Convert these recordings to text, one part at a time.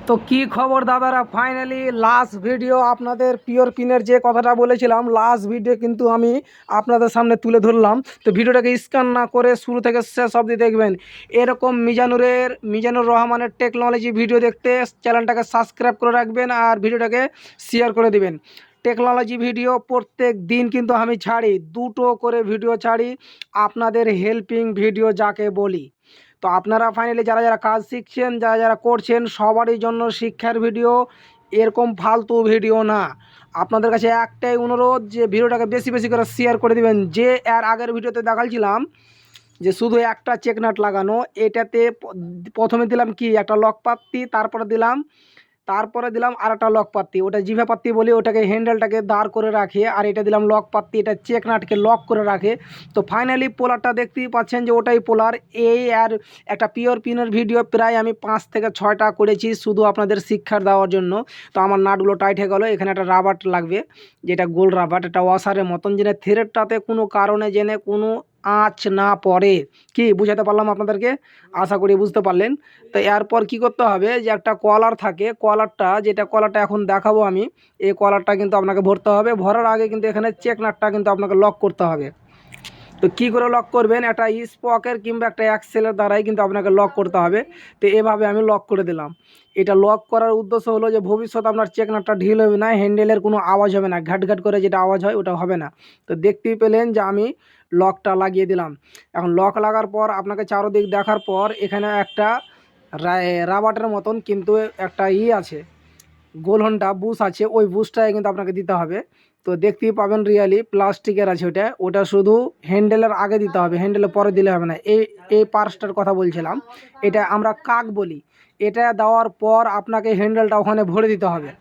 তো কি খবর দাদারা, ফাইনালি লাস্ট ভিডিও আপনাদের পিওর পিনের যে কথাটা বলেছিলাম, লাস্ট ভিডিও কিন্তু আমি আপনাদের সামনে তুলে ধরলাম। তো ভিডিওটাকে স্ক্যান না করে শুরু থেকে শেষ অবধি দেখবেন। এরকম মিজানুর রহমানের টেকনোলজি ভিডিও দেখতে চ্যানেলটাকে সাবস্ক্রাইব করে রাখবেন আর ভিডিওটাকে শেয়ার করে দিবেন। টেকনোলজি ভিডিও প্রত্যেক দিন কিন্তু আমি ছাড়ি, দুটো করে ভিডিও ছাড়ি, আপনাদের হেল্পিং ভিডিও যাকে বলি। তো আপনারা ফাইনালি যারা যারা কাজ শিখছেন, যারা যারা করছেন, সবারই জন্য শিক্ষার ভিডিও, এরকম ফালতু ভিডিও না। আপনাদের কাছে একটাই অনুরোধ যে ভিডিওটাকে বেশি বেশি করে শেয়ার করে দিবেন। যে এর আগের ভিডিওতে দেখাচ্ছিলাম যে শুধু একটা চেক নাট লাগানো, এটাতে প্রথমে দিলাম কি একটা লক পাত্তি, তারপরে দিলাম আর একটা লক পাত্তি, ওটা জিভা পাত্তি বলি, ওটাকে হ্যান্ডেলটাকে দাঁড় করে রাখে, আর এটা দিলাম লক পাত্তি, এটা চেক নাটকে লক করে রাখে। তো ফাইনালি পোলারটা দেখতেই পাচ্ছেন যে ওটাই পোলার। এই আর একটা পিওর পিনের ভিডিও প্রায় আমি 5 থেকে 6টা করেছি শুধু আপনাদের শিক্ষার দেওয়ার জন্য। তো আমার নাটগুলো টাইট হয়ে গেলো, এখানে একটা রাবার লাগবে, যেটা গোল রাবার, এটা ওয়াশারের মতন, যেটা থ্রেডটাতে কোনো কারণে জেনে কোনো আঁচ না পড়ে। কি বুঝাতে পারলাম আপনাদেরকে? আশা করি বুঝতে পারলেন। তো এরপর কি করতে হবে, যে একটা কলার থাকে, কলারটা এখন দেখাবো আমি। এই কলারটা কিন্তু আপনাকে ভরতে হবে, ভরার আগে কিন্তু এখানে চেক নাটটা কিন্তু আপনাকে লক করতে হবে। তো কী করে লক করবেন, একটা স্পকের কিংবা একটা অ্যাক্সেলের দ্বারাই কিন্তু আপনাকে লক করতে হবে। তো এভাবে আমি লক করে দিলাম। এটা লক করার উদ্দেশ্য হলো যে ভবিষ্যতে আপনার চেক নাটটা ঢিল হবে না, হ্যান্ডেলের কোনো আওয়াজ হবে না, ঘাট ঘাট করে যেটা আওয়াজ হয় ওটা হবে না। তো দেখতেই পেলেন যে আমি লকটা লাগিয়ে দিলাম। এখন লক লাগার পর আপনাকে চারোদিক দেখার পর এখানে একটা রাবারের মতন কিন্তু একটা আছে, গোলহনটা বুশ আছে, ওই বুশটাই কিন্তু আপনাকে দিতে হবে। তো দেখতেই পাবেন রিয়ালি প্লাস্টিকের আছে, ওটা শুধু হ্যান্ডেলের আগে দিতে হবে, হ্যান্ডেলের পরে দিলে হবে না। এই পার্সটার কথা বলছিলাম, এটা আমরা কাক বলি। এটা দেওয়ার পর আপনাকে হ্যান্ডেলটা ওখানে ভরে দিতে হবে।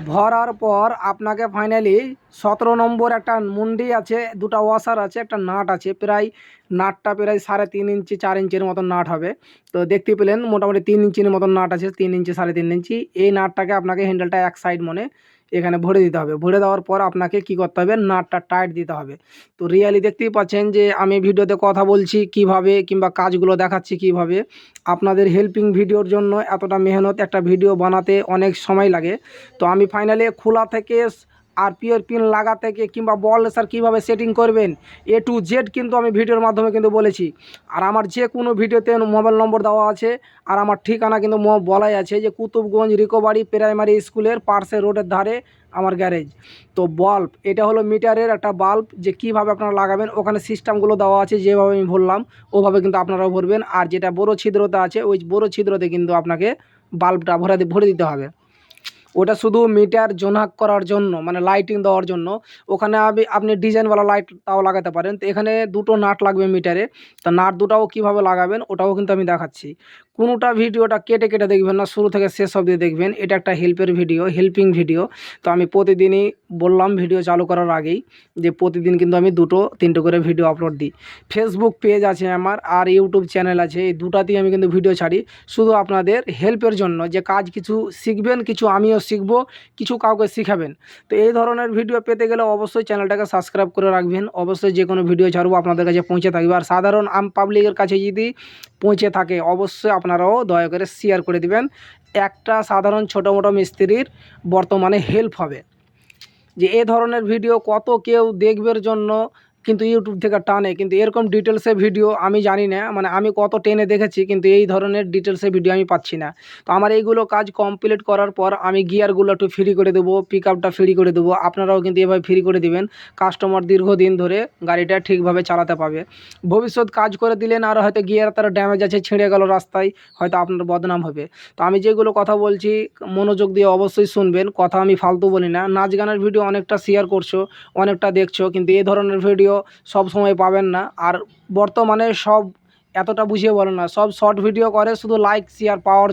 ভরার পর আপনাকে ফাইনালি 17 নম্বর একটা মুন্ডি আছে, দুটো ওয়াশার আছে, একটা নাট আছে, নাটটা প্রায় 3.5 ইঞ্চি 4 ইঞ্চির মতন নাট হবে। তো দেখতে পেলেন মোটামুটি 3 ইঞ্চির মতন নাট আছে, 3 ইঞ্চি 3.5 ইঞ্চি। এই নাটটাকে আপনাকে হ্যান্ডেলটা এক সাইড মনে এখানে ভরে দিতে হবে। ভরে দেওয়ার পর আপনাকে কি করতে হবে, নাটটা টাইট দিতে হবে। তো রিয়ালি দেখতেই পাচ্ছেন যে আমি ভিডিওতে কথা বলছি কিভাবে, কিংবা কাজগুলো দেখাচ্ছি কিভাবে। আপনাদের হেল্পিং ভিডিওর জন্য এতটা মেহনত, একটা ভিডিও বানাতে অনেক সময় লাগে। তো আমি ফাইনালি খোলা থেকে আর পিওর পিন লাগা থেকে কিংবা বল রেসার কীভাবে সেটিং করবেন, A to Z কিন্তু আমি ভিডিওর মাধ্যমে কিন্তু বলেছি। আর আমার যে কোনো ভিডিওতে মোবাইল নম্বর দেওয়া আছে, আর আমার ঠিকানা কিন্তু বলাই আছে যে কুতুবগঞ্জ রিকোভারি প্রাইমারি স্কুলের পার্শ্বে রোডের ধারে আমার গ্যারেজ। তো বাল্ব, এটা হলো মিটারের একটা বাল্ব, যে কীভাবে আপনারা লাগাবেন ওখানে সিস্টেমগুলো দেওয়া আছে, যেভাবে আমি বললাম ওভাবে কিন্তু আপনারাও ভরবেন। আর যেটা বড় ছিদ্রতা আছে, ওই বড় ছিদ্রতে কিন্তু আপনাকে বাল্বটা ভরে দিতে হবে। ওটা শুধু মিটার জোনাক করার জন্য, মানে লাইটিং দেওয়ার জন্য। ওখানে আপনি ডিজাইনওয়ালা লাইট তাও লাগাতে পারেন। তো এখানে দুটো নাট লাগবে মিটারে। তো নাট দুটাও কীভাবে লাগাবেন ওটাও কিন্তু আমি দেখাচ্ছি। কোনোটা ভিডিওটা কেটে কেটে দেখবেন না, শুরু থেকে শেষ অবধি দেখবেন। এটা একটা হেল্পিং ভিডিও। তো আমি প্রতিদিনই বললাম ভিডিও চালু করার আগেই যে প্রতিদিন কিন্তু আমি 2-3টে করে ভিডিও আপলোড দিই। ফেসবুক পেজ আছে আমার, আর ইউটিউব চ্যানেল আছে, এই দুটাতেই আমি কিন্তু ভিডিও ছাড়ি শুধু আপনাদের হেল্পের জন্য, যে কাজ কিছু শিখবেন, কিছু আমিও শিখব, কিছু কাউকে শিখাবেন। তো এই ধরনের ভিডিও পেতে গেলে অবশ্যই চ্যানেলটাকে সাবস্ক্রাইব করে রাখবেন। অবশ্যই যে কোনো ভিডিও ছাড়বো আপনাদের কাছে পৌঁছে থাকবে, আর সাধারণ পাবলিকের কাছে যদি পৌঁছে থাকে অবশ্যই আপনারাও দয়া করে শেয়ার করে দিবেন। একটা সাধারণ ছোটো মোটো মিস্ত্রির বর্তমানে হেল্প হবে। যে এ ধরনের ভিডিও কত কেউ দেখবের জন্য কিন্তু ইউটিউব থেকে টানে, কিন্তু এরকম ডিটেলসে ভিডিও আমি জানি না, মানে আমি কত টেনে দেখেছি, কিন্তু এই ধরনের ডিটেলসে ভিডিও আমি পাচ্ছি না। তো আমার এইগুলো কাজ কমপ্লিট করার পর আমি গিয়ারগুলো একটু ফ্রি করে দেবো, পিক আপটা ফ্রি করে দেবো। আপনারাও কিন্তু এভাবে ফ্রি করে দিবেন, কাস্টমার দীর্ঘদিন ধরে গাড়িটা ঠিকভাবে চালাতে পাবে। ভবিষ্যৎ কাজ করে দিলেন আর হয়তো গিয়ার তার ড্যামেজ আছে, ছিঁড়ে গেল রাস্তায়, হয়তো আপনার বদনাম হবে। তো আমি যেগুলো কথা বলছি মনোযোগ দিয়ে অবশ্যই শুনবেন, কথা আমি ফালতু বলি না। নাচ গানের ভিডিও অনেকটা শেয়ার করছো, অনেকটা দেখছো, কিন্তু এই ধরনের ভিডিও সব সময় পাবেন না। আর বর্তমানে সব এতটা বুঝিয়ে বলে না, সব শর্ট ভিডিও করে শুধু লাইক শেয়ার পাওয়ার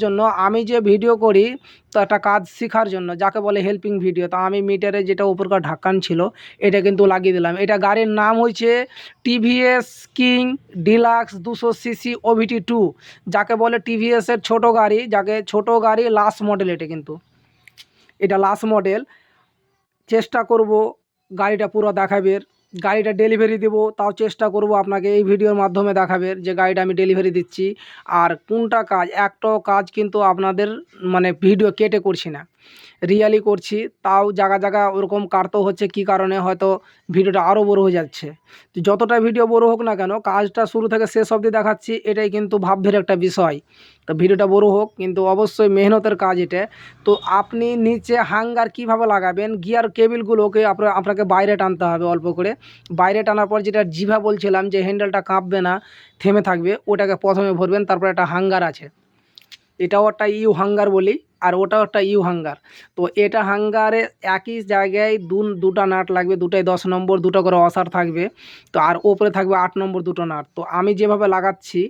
জন্য। আমি যে ভিডিও করি তো একটা কাজ শেখার জন্য, যাকে বলে হেল্পিং ভিডিও। তো আমি মিটারে যেটা উপরকার ঢাকান ছিল এটা কিন্তু লাগিয়ে দিলাম। এটা গাড়ির নাম হয়েছে TVS king deluxe 200cc OVT2, যাকে বলে টিভিএসের ছোটো গাড়ি, ছোটো গাড়ি লাস্ট মডেল। এটা লাস্ট মডেল। চেষ্টা করব গাড়িটা পুরো দেখাবের, গাড়িটা ডেলিভারি দেবো, তাও চেষ্টা করব আপনাকে এই ভিডিওর মাধ্যমে দেখাবে যে গাড়িটা আমি ডেলিভারি দিচ্ছি। আর কোনটা কাজ, একটাও কাজ কিন্তু আপনাদের মানে ভিডিও কেটে করছি না, রিয়ালি করছি। তাও জায়গা জায়গা ওরকম কাটতেও হচ্ছে, কী কারণে হয়তো ভিডিওটা আরও বড় হয়ে যাচ্ছে। তো যতটা ভিডিও বড় হোক না কেন, কাজটা শুরু থেকে শেষ অবধি দেখাচ্ছি, এটাই কিন্তু ভাববের একটা বিষয়। তো ভিডিওটা বড় হোক, কিন্তু অবশ্যই মেহনতের কাজ এটা। তো আপনি নিচে হ্যাঙ্গার কিভাবে লাগাবেন, গিয়ার কেবিলগুলোকে আপনাকে বাইরে টানতে হবে অল্প করে। বাইরে টানার পর যেটা জিভা বলছিলাম যে হ্যান্ডেলটা কাঁপবে না, থেমে থাকবে, ওটাকে প্রথমে ভরবেন। তারপরে একটা হ্যাঙ্গার আছে, এটাও একটা ইউ হ্যাঙ্গার বলি, আর ওটাও একটা ইউ হ্যাঙ্গার। তো এটা হ্যাঙ্গারে একই জায়গায় দুটা নাট লাগবে, দুটাই 10 নম্বর, দুটো করে অসার থাকবে। তো আর ওপরে থাকবে 8 নম্বর দুটো নাট। তো আমি যেভাবে লাগাচ্ছি,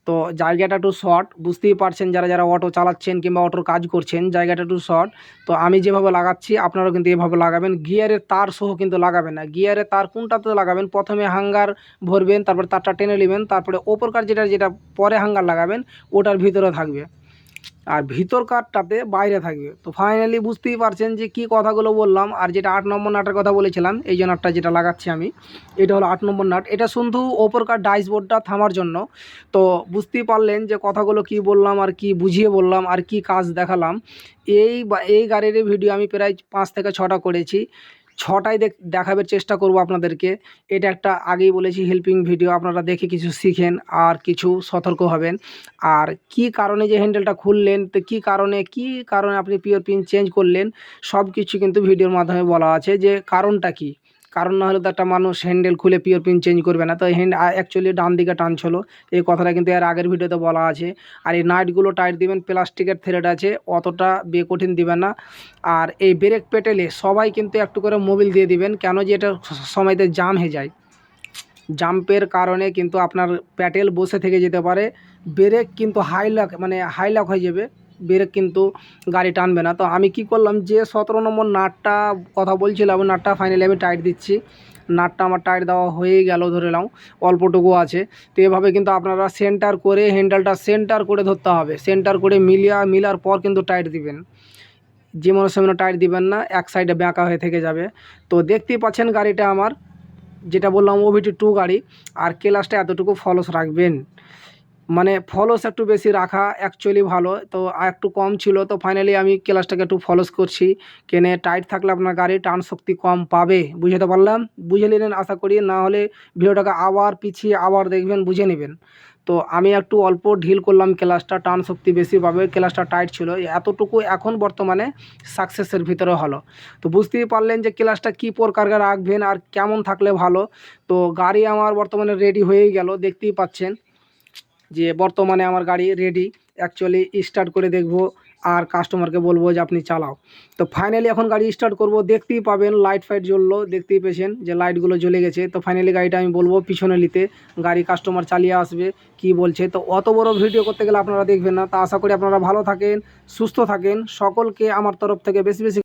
তো জায়গাটা একটু শর্ট, বুঝতেই পারছেন যারা যারা অটো চালাচ্ছেন কিংবা অটোর কাজ করছেন, জায়গাটা একটু শর্ট। তো আমি যেভাবে লাগাচ্ছি আপনারাও কিন্তু এভাবে লাগাবেন। গিয়ারের তার সহ কিন্তু লাগাবেন না, গিয়ারের তার কোনটাতে লাগাবেন, প্রথমে হ্যাঙ্গার ভরবেন, তারপর তারটা টেনে নেবেন, তারপরে ওপরকার যেটা পরে হ্যাঙ্গার লাগাবেন ওটার ভিতরে থাকবে, আর ভিতর কাঠটাতে বাইরে থাকবে। তো ফাইনালি বুঝতেই পারছেন যে কি কথাগুলো বললাম। আর যেটা 8 নম্বর নাটের কথা বলেছিলাম, এই যে নাটটা যেটা লাগাচ্ছি আমি, এটা হলো 8 নম্বর নাট। এটা শুধু ওপরকার ডাইসবোর্ডটা থামার জন্য। তো বুঝতেই পারলেন যে কথাগুলো কি বললাম, আর কি বুঝিয়ে বললাম, আর কি কাজ দেখালাম। এই গাড়ির ভিডিও আমি প্রায় 5 থেকে 6টা করেছি, 6টাই দেখাবার চেষ্টা করব আপনাদেরকে। এটা একটা আগেই বলেছি হেল্পিং ভিডিও, আপনারা দেখে কিছু শিখেন আর কিছু সতর্ক হবেন। আর কি কারণে যে হ্যান্ডেলটা খুললেন, তো কি কারণে আপনি পিওর পিন চেঞ্জ করলেন, সব কিছু কিন্তু ভিডিওর মাধ্যমে বলা আছে যে কারণটা কি। কারণ না হলে তো একটা মানুষ হ্যান্ডেল খুলে পিওর পিন চেঞ্জ করবে না। তো অ্যাকচুয়ালি ডান দিকে টানছিল, এই কথাটা কিন্তু এর আগের ভিডিওতে বলা আছে। আর এই নাটগুলো টাইট দিবেন, প্লাস্টিকের থ্রেড আছে, অতটা কঠিন দিবেন না। আর এই ব্রেক পেটেলে সবাই কিন্তু একটু করে মোবিল দিয়ে দিবেন, কেন যে এটা সময়তে জাম হয়ে যায়। জাম্পের কারণে কিন্তু আপনার প্যাটেল বসে থেকে যেতে পারে, ব্রেক কিন্তু হাইলক হয়ে যাবে, ব্রেক কিন্তু গাড়ি টানবে না। তো আমি কি করলাম, যে 17 নম্বর নাটটা কথা বলছিলাম, নাটটা ফাইনালি আমি টাইট দিচ্ছি। নাটটা আমার টাইট দেওয়া হয়ে গেল, ধরে নাও অল্পটুকু আছে। তো এভাবে কিন্তু আপনারা সেন্টার করে হ্যান্ডেলটা সেন্টার করে ধরতে হবে, সেন্টার করে মিলার পর কিন্তু টাইট দিবেন। যেমন সেমন টাইট দিবেন না, এক সাইডে বেঁকা হয়ে থেকে যাবে। তো দেখতেই পাচ্ছেন গাড়িটা আমার, যেটা বললাম OBD2 গাড়ি। আর ক্লাসটা এতটুকু ফলস রাখবেন, মানে ফলস একটু বেশি রাখা অ্যাকচুয়ালি ভালো। তো একটু কম ছিল, তো ফাইনালি আমি ক্লাসটাকে একটু ফলস করছি। কেনে টাইট থাকলে আপনার গাড়ি টান শক্তি কম পাবে, বুঝতে পারলাম? বুঝে নিলেন আশা করি, না হলে ভিডিওটাকে আবার পিছিয়ে আবার দেখবেন, বুঝে নেবেন। তো আমি একটু অল্প ঢিল করলাম, ক্লাসটা টান শক্তি বেশি পাবে, ক্লাসটা টাইট ছিল এতটুকু, এখন বর্তমানে সাকসেসের ভিতরে হলো। তো বুঝতেই পারলেন যে ক্লাসটা কী প্রকার রাখবেন আর কেমন থাকলে ভালো। তো গাড়ি আমার বর্তমানে রেডি হয়েই গেল, দেখতেই পাচ্ছেন যে বর্তমানে আমার গাড়ি রেডি। অ্যাকচুয়ালি স্টার্ট করে দেখব আর কাস্টমারকে বলবো যে আপনি চালাও। তো ফাইনালি এখন গাড়ি স্টার্ট করব, দেখতেই পাবেন লাইট ফাইট জ্বললো, দেখতেই পেয়েছেন যে লাইটগুলো জ্বলে গেছে। তো ফাইনালি গাড়িটা আমি বলবো পিছনে নিতে, গাড়ি কাস্টমার চালিয়ে আসবে কি বলছে। তো অত বড় ভিডিও করতে গেলে আপনারা দেখবেন না। তা আশা করি আপনারা ভালো থাকেন, সুস্থ থাকেন, সকলকে আমার তরফ থেকে বেশি বেশি